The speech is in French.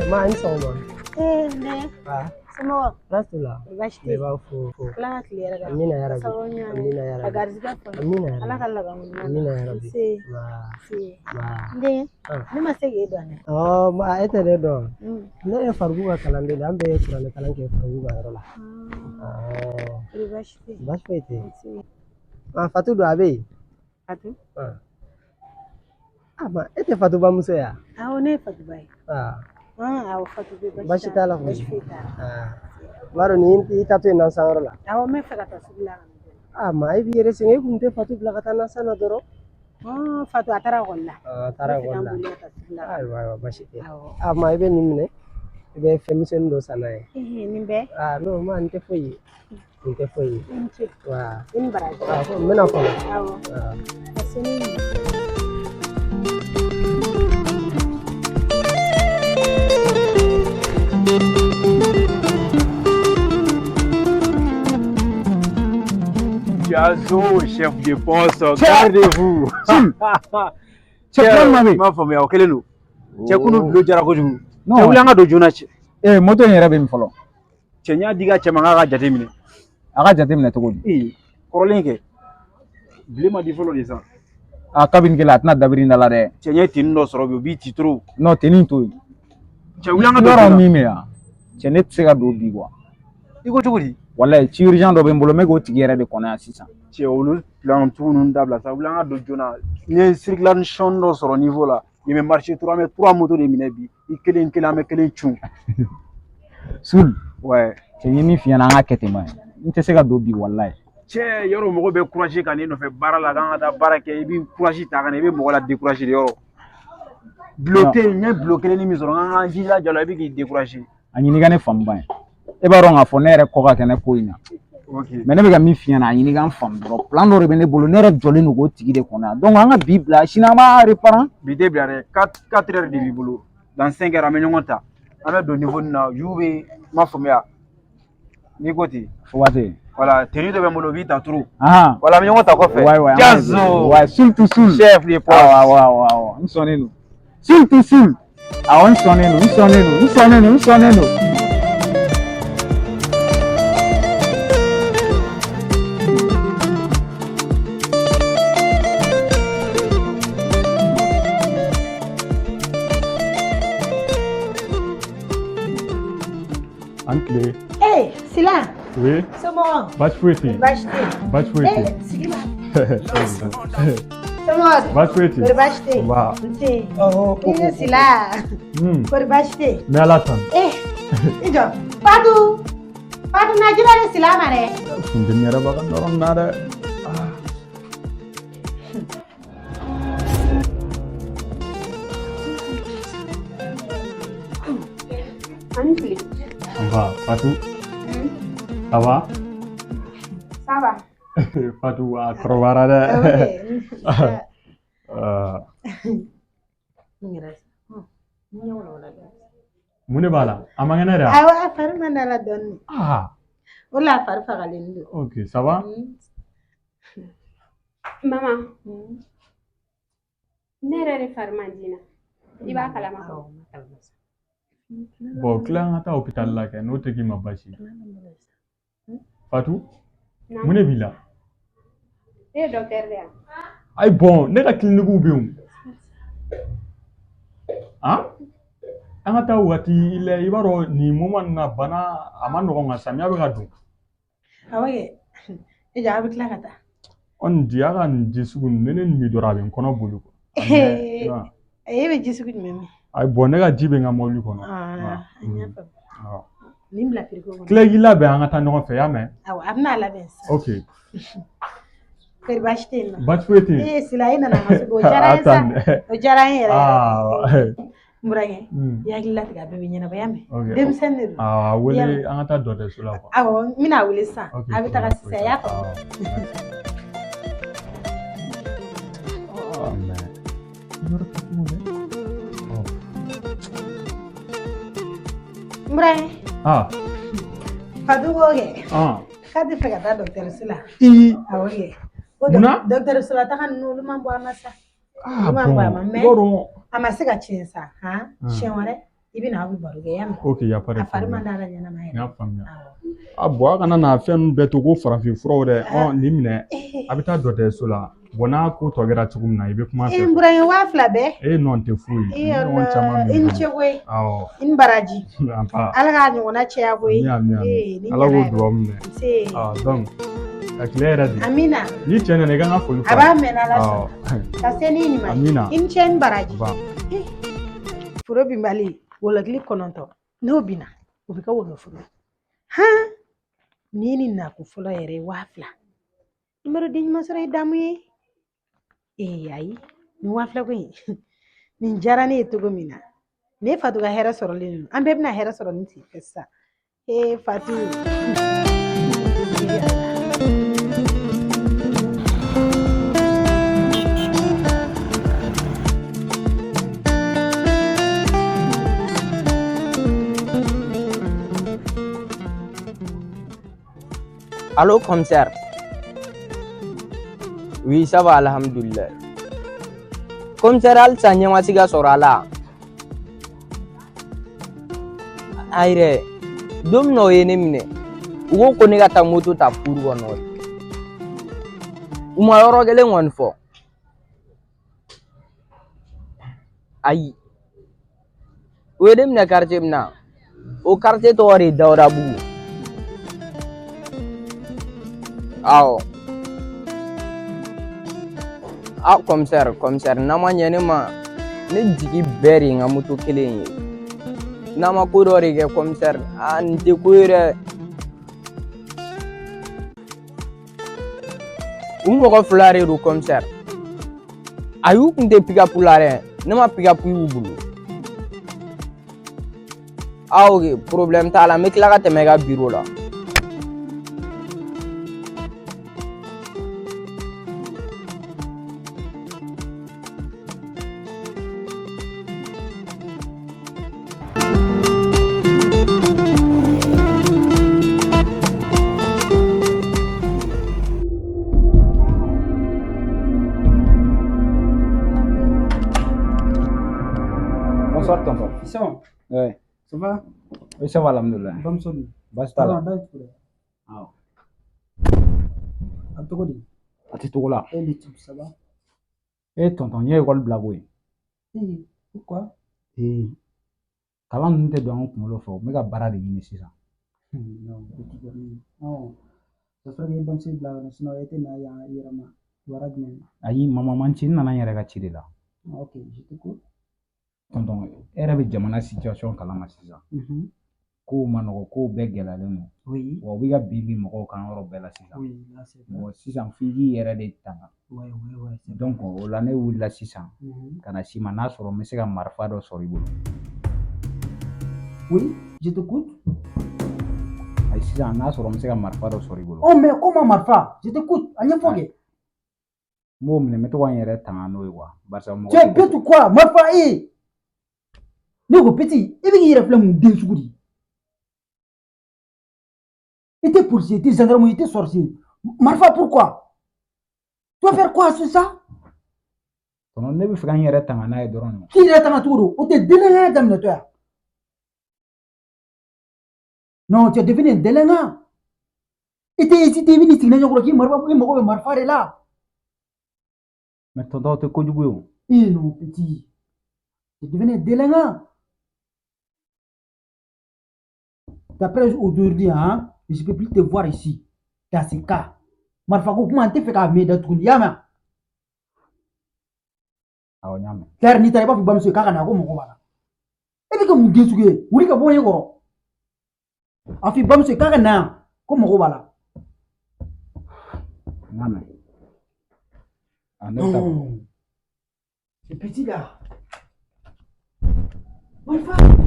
Ma in soma. Ne. Ah. Semua. Rasula. Bashti. Beba fu. Kala clear ga. Amina ya Rabbi. Sawonya. Amina ya Rabbi. Agarziga fa. Amina ya Ala Rabbi. kala ga mun. Amina ya Rabbi. Si. Ne. Ni ma sege do ne. Oh, ma ete de do. Ne fargu ga kalande da ambe kurane kalanke fargu ga rola. Ah. Bashti. Bashti. Ah, Fatu do abe. Fatu? Ma ete Fatu ba muso ya? Ne Fatu bai. Awo Fatu bai. Bashi tala ko. Baro ni itatu ina sangrola. Me fagata sugla. Ma ibi yere singe kunte Fatu blakata na sana doro. Fatu atara golla. Atara golla. Aiwa bashi te. Ma ibe nimne. Ibe femisen do sanae. Nimbe. No ma nte foyi. Nte foyi. Wa. Imbara. Ko mena ko. Asini. Yazo, chef de poste, gardez-vous. Chef, ma fami o kelenu. Che kunu bilo jara ko jugu. No. Che wulanga do jona che. Moto yɛrɛ bɛ min fɔlɔ. Che nya diga che manga ga jate mine. A ka jate minɛ cogo di? Kɔrɔlen kɛ. Bile ma di fɔlɔ de sa. A kabini kɛla a tɛna dabiri da la dɛ. Che nya tin dɔ sɔrɔ bi o b'i ci trop. Non, teni to yen. Che wulanga do yɔrɔ min bɛ yan. Cɛ ne tɛ se ka don bi quoi. I ko cogo di? Wallahi ci urgent dɔ bɛ n bolo n bɛ k'o tigi yɛrɛ de kɔnɔ yan sisan. Che olu plan tunu dabla sa wulanga do jona. Ni circulation dɔ sɔrɔ niveau la. Il me marcher 3 motos de minɛ bi. I kelen an bɛ kelen cun. Sul. Ouais. Cɛ n ye min f'i ɲɛna an ka kɛ ten ma. N tɛ se ka don bi wallahi. Cɛ yɔrɔ mɔgɔ bɛ courage ka ne nɔfɛ baara la kan ka taa baara kɛ i bɛ courage ta ka na i bɛ mɔgɔ la décourager de yɔrɔ. Bloqué n ye bloqué ni min sɔrɔ n ka jija jala i bɛ k'i décourager. A ɲini ka ne faamu ba ye. E b'a dɔn k'a fɔ ne yɛrɛ kɔ ka kɛ ne ko in na. Mais ne bɛ ka min f'i ɲɛna a ɲini ka n faamu dɔrɔn. Plan dɔ de bɛ ne bolo ne yɛrɛ jɔlen don k'o tigi de kɔnɔ yan. Donc an ka bi bila sini an b'a reprendre. Bi tɛ bila dɛ 4 heures de b'i bolo. Dans 5 heures an bɛ ɲɔgɔn ta. An bɛ don niveau nin na yu bɛ ma faamuya. N'i ko ten. Fugate. Voilà, tenue dɔ bɛ n bolo o b'i ta turu. Voilà an bɛ ɲɔgɔn ta kɔfɛ. Jazo. Ouais, sul to sul. Chef de poste. Awɔ. N sɔnnen don. Sul to sul. Awɔ n sɔnnen don. Ancle. Sila. Oui. Semua. Bashweti. Sila. Semua. Bashweti. Berbashte. Wa. Ini sila. Berbashte. Melatan. Ijo. Padu najira ni sila mare. Dunia bakan dorong nada. Anjli. Fatu. Apa? Saba. Fatu akrobara deh. Mune bala, amang enera. Awa faru mandala doni. Ola faru fagalindu. Okay, saba. Mama. Nere faru mandina. Iba kalama ko. Bon, kila ngata hospital la ke no tegi mabashi. Fatu? Mune bila. Docteur dia. Ay bon, ne ka clinique bi um. An ta wati ile ibaro ni moment na bana amano nga samia be ka dun. Awaye. Eja abikla kata. On dia kan jisugun nenen mi dorabe kono bulu ko. Ebe jisugun meme. Ay bon ne ka jibe nga molu kono. Limbla frigo. Klegi la be an ta no fe ya me. Awa amna la ben. Okay. Bashte. Bashte. Sila ina na masu o jara yere. Murage. Yagila tiga bebe nyana bayame. Dem senir. Wele an ta do de sula ko. Mina wele sa. Abita ka sisa ya ko. Man. You're talking about Murage. Fadu goge. Kadi fregata docteur Sula. Awoge. Muna? Docteur Sula ta kan nulu mambo amasa. Bon. Amasiga chinsa, Shenware. Ibn Abu Barugayam. Ok, y a pas de problème. A bon a kana na fɛn bɛɛ to ko farafin furaw dɛ nin minɛ a bɛ taa dɔgɔtɔrɔso la bon n'a ko tɔ kɛra cogo min na i bɛ kuma fɛ Buraye wa fila bɛɛ non tɛ foyi ɲɔgɔn caman i ni ce koyi i ni baraji ala k'a ɲɔgɔnna caya koyi ala k'o dugawu minɛ donc ka tile yɛrɛ di amina ni cɛ nana i kan ka foli a b'a mɛn ala sɔrɔ ka se ni nin ma amina i ni ce ni baraji foro binbali wolokili 9 n'o bina o bɛ kɛ wolo foro ni ni na ko fɔlɔ yɛrɛ wa fila numero den ɲuman sɔrɔ i damu ye ayi nin wa fila ko in nin diyara ne ye cogo min na ne Fatu ka hɛrɛ sɔrɔlen don an bɛɛ bɛna hɛrɛ sɔrɔ nin tigi fɛ sisan Fatu Allô, commissaire? Oui, ça va, alhamdulillah. Commissaire, Alsa Nyamasiga Sorala. Aire, Domino Enemine. Ugo Konegata Moto Tapuru or not. Umayorogele one for. Aye. Wedem na quartier na. O quartier to ori Daurabu. Commissaire, nama nyene ma ne jigi beri nga mutu kelen ye. Nama ko do rege commissaire, nte ko yere. Ko flare do commissaire. Ayu kunte pick up lare, ne ma pick up yu bulu. Ok, problème ta la me kila ka teme ga bureau la. Bonsoir, tonton. C'est bon? Ouais. Ça va? Oui, ça va, alhamdulillah. Bamson. Basta la. Ah. Abdogodi. Atitola. Et les types, ça va? Eh, tonton, il y a école blague. Pourquoi? Kalan ninnu tɛ don an kunkolo fɛ, n bɛ ka baara de ɲini sisan. Non, petit gars. Non. Ça ferait bien Bamson blague, sinon il était là, il y a un wara jumɛn? Ayi, mama man ci, n nana n yɛrɛ ka ci de la. Ok, je t'écoute. Tonton, e yɛrɛ bɛ jamana situation kalama sisan. Kow ma nɔgɔ, kow bɛɛ gɛlɛyalen don. Oui. Wa u bɛ ka bin mɔgɔw kan yɔrɔ bɛɛ la sisan. Oui, là c'est vrai. Bon, sisan f'i k'i yɛrɛ de tanga. Ouais. Donc o la ne wulila sisan ka na si ma n'a sɔrɔ n bɛ se ka marifa dɔ sɔrɔ i bolo. Oui, je t'écoute. Ayi sisan n'a sɔrɔ n bɛ se ka marifa dɔ sɔrɔ i bolo. Oh, mais comment marifa? Je t'écoute. A ɲɛfɔ kɛ. N b'o minɛ n bɛ to ka n yɛrɛ tanga n'o ye quoi. Barisa mɔgɔ. Tu es bête ou quoi? Marifa ne ko petit, i bɛ k'i yɛrɛ filɛ mun den sugu di? I tɛ policier, i tɛ gendarme, i tɛ sorcier. Marifa pourquoi? Tu vas faire quoi sur ça? Tonton ne bɛ fɛ ka n yɛrɛ tanga n'a ye dɔrɔn. K'i yɛrɛ tanga cogo don, o tɛ délinquant daminɛ tɔ yan. Non, tu es devenu un délinquant. I tɛ hésiter, i bɛ n'i sigi ne ɲɛkɔrɔ k'i marifa, i mago bɛ marifa de la. Mais tonton o tɛ kojugu ye o. Non, petit. Tu es devenu un délinquant. D'après aujourd'hui, hein, je ne peux plus te voir ici, dans ce cas. Marifa ko kuma n tɛ fɛ k'a mɛn da tuguni, i y'a mɛn? Awɔ n y'a mɛn. Car n'i taara i b'a fɔ bamuso ye k'a ka na ko mɔgɔ b'a la. E bɛ kɛ mun den sugu ye? Wuli ka bɔ n ɲɛ kɔrɔ. A fɔ i bamuso ye k'a ka na yan ko mɔgɔ b'a la. N y'a mɛn. Ne ta. C'est petit là. Marifa.